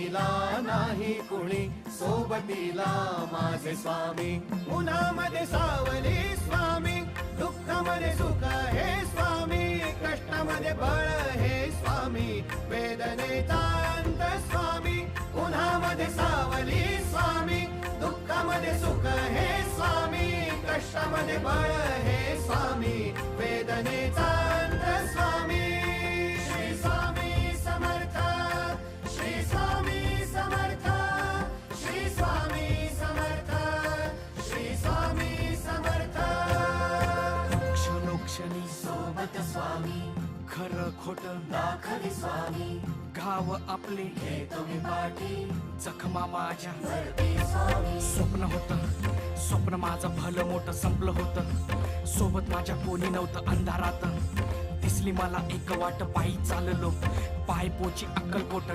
सोबतीला नाही कुणी, सोबतीला माझे स्वामी. उन्हामध्ये सावली स्वामी, दुःखामध्ये सुख हे स्वामी, कष्टामध्ये बळ हे स्वामी, वेदनेचा अंत स्वामी. उन्हामध्ये सावली स्वामी, दुःखामध्ये सुख हे स्वामी, कष्टामध्ये बळ हे स्वामी, वेदनेचा अंत स्वामी. श्री स्वामी समर्थ, श्री स्वामी समर्थ, श्री स्वामी समर्थ, श्री स्वामी समर्थ. क्षणोक्षणी सोबत स्वामी, खरं खोट दाखली स्वामी, गाव आपले हे तुम्ही पाठी जखमा माझ्या भरती स्वामी. स्वप्न होतं, स्वप्न माझं भलं मोठं संपलं होतं. सोबत माझ्या कोणी नव्हतं अंधारात. दिसली मला एक वाट, पायी चाललो पाय पोची अक्कलकोट.